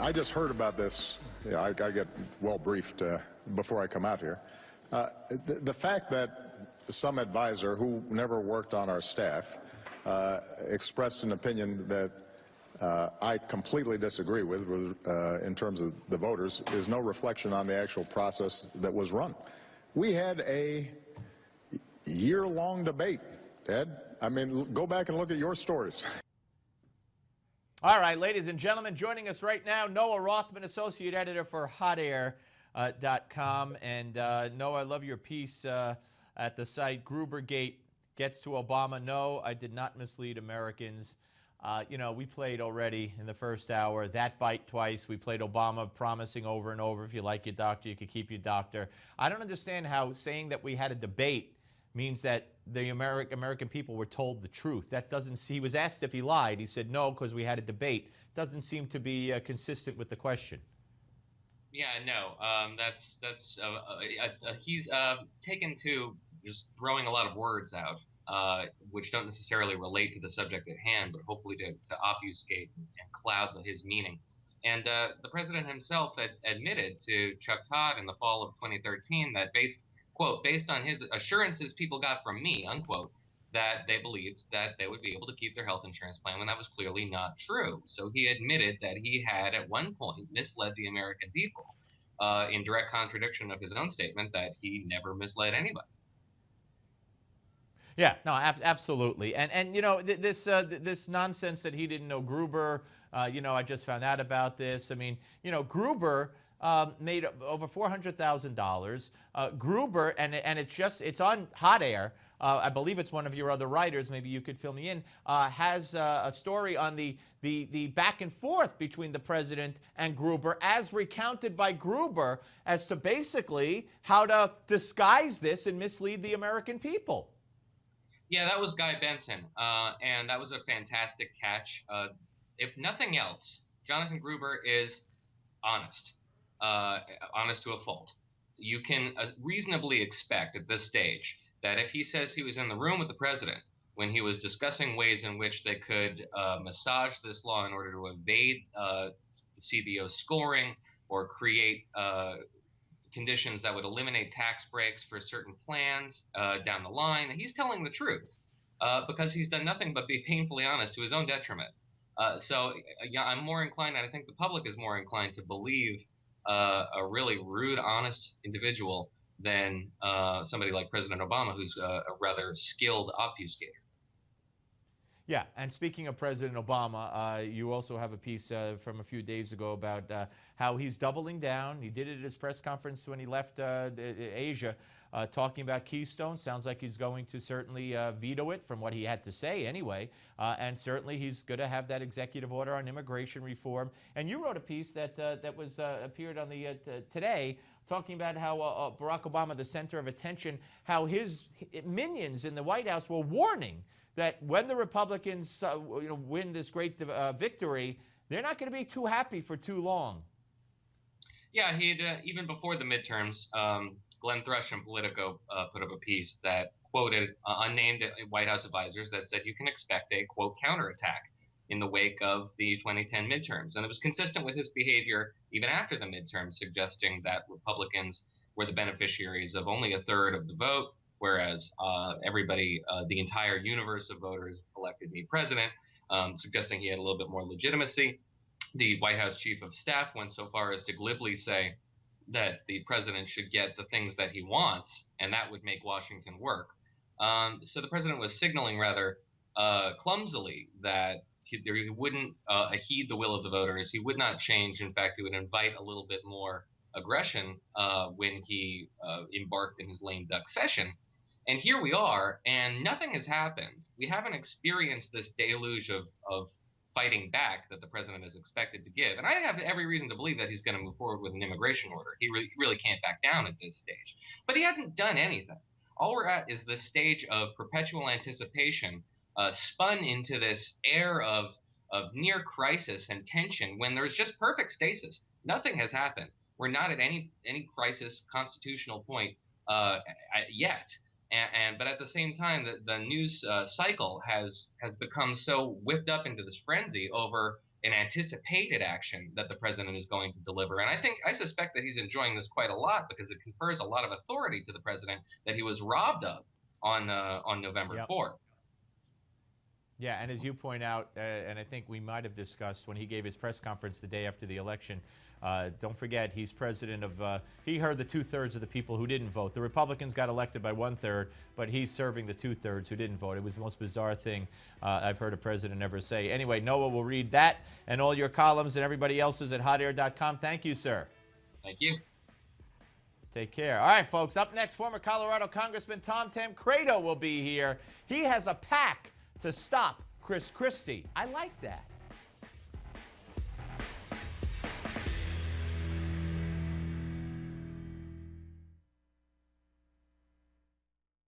I just heard about this. Yeah, I get well briefed before I come out here. The fact that some advisor who never worked on our staff expressed an opinion that I completely disagree with in terms of the voters is no reflection on the actual process that was run. We had a year-long debate, Ed. I mean, go back and look at your stories. All right, ladies and gentlemen, joining us right now, Noah Rothman, Associate Editor for HotAir.com. And Noah, I love your piece at the site, Grubergate gets to Obama. No, I did not mislead Americans. You know, we played already in the first hour, that bite twice. We played Obama promising over and over, if you like your doctor, you could keep your doctor. I don't understand how saying that we had a debate means that the American people were told the truth. That doesn't see. He was asked if he lied. He said no because we had a debate. Doesn't seem to be consistent with the question. Yeah, no, he's taken to just throwing a lot of words out, which don't necessarily relate to the subject at hand, but hopefully to obfuscate and cloud his meaning. And the president himself had admitted to Chuck Todd in the fall of 2013 that quote, based on his assurances people got from me, unquote, that they believed that they would be able to keep their health insurance plan when that was clearly not true. So he admitted that he had at one point misled the American people in direct contradiction of his own statement that he never misled anybody. Yeah, no, absolutely. And you know, this nonsense that he didn't know Gruber, you know, I just found out about this. I mean, you know, Gruber made over $400,000. Gruber, and it's on Hot Air. I believe it's one of your other writers. Maybe you could fill me in. Has a story on the back and forth between the president and Gruber, as recounted by Gruber, as to basically how to disguise this and mislead the American people. Yeah, that was Guy Benson, and that was a fantastic catch. If nothing else, Jonathan Gruber is honest. Honest to a fault. You can reasonably expect at this stage that if he says he was in the room with the president when he was discussing ways in which they could massage this law in order to evade the CBO scoring or create conditions that would eliminate tax breaks for certain plans down the line, he's telling the truth because he's done nothing but be painfully honest to his own detriment. So yeah, I'm more inclined, and I think the public is more inclined to believe a really rude, honest individual than somebody like President Obama, who's a rather skilled obfuscator. Yeah, and speaking of President Obama, you also have a piece from a few days ago about how he's doubling down. He did it at his press conference when he left Asia, talking about Keystone. Sounds like he's going to certainly veto it from what he had to say anyway. And certainly he's going to have that executive order on immigration reform. And you wrote a piece that was appeared on the today, talking about how Barack Obama, the center of attention, how his minions in the White House were warning that when the Republicans win this great victory, they're not going to be too happy for too long. Yeah, he'd even before the midterms, Glenn Thrush in Politico put up a piece that quoted unnamed White House advisors that said you can expect a, quote, counterattack in the wake of the 2010 midterms. And it was consistent with his behavior even after the midterms, suggesting that Republicans were the beneficiaries of only a third of the vote, whereas everybody, the entire universe of voters elected me president, suggesting he had a little bit more legitimacy. The White House chief of staff went so far as to glibly say that the president should get the things that he wants, and that would make Washington work. So the president was signaling rather clumsily that he wouldn't heed the will of the voters. He would not change. In fact, he would invite a little bit more aggression when he embarked in his lame duck session. And here we are, and nothing has happened. We haven't experienced this deluge of fighting back that the president is expected to give. And I have every reason to believe that he's going to move forward with an immigration order. He really can't back down at this stage. But he hasn't done anything. All we're at is this stage of perpetual anticipation spun into this air of near crisis and tension when there's just perfect stasis. Nothing has happened. We're not at any crisis constitutional point yet. But at the same time, the news cycle has become so whipped up into this frenzy over an anticipated action that the president is going to deliver. And I suspect that he's enjoying this quite a lot because it confers a lot of authority to the president that he was robbed of on November 4th. Yeah, and as you point out, and I think we might have discussed when he gave his press conference the day after the election, don't forget, he's president of, he heard the 2/3 of the people who didn't vote. The Republicans got elected by 1/3, but he's serving the 2/3 who didn't vote. It was the most bizarre thing I've heard a president ever say. Anyway, Noah will read that and all your columns and everybody else's at hotair.com. Thank you, sir. Thank you. Take care. All right, folks, up next, former Colorado Congressman Tom Tancredo will be here. He has a pack to stop Chris Christie. I like that.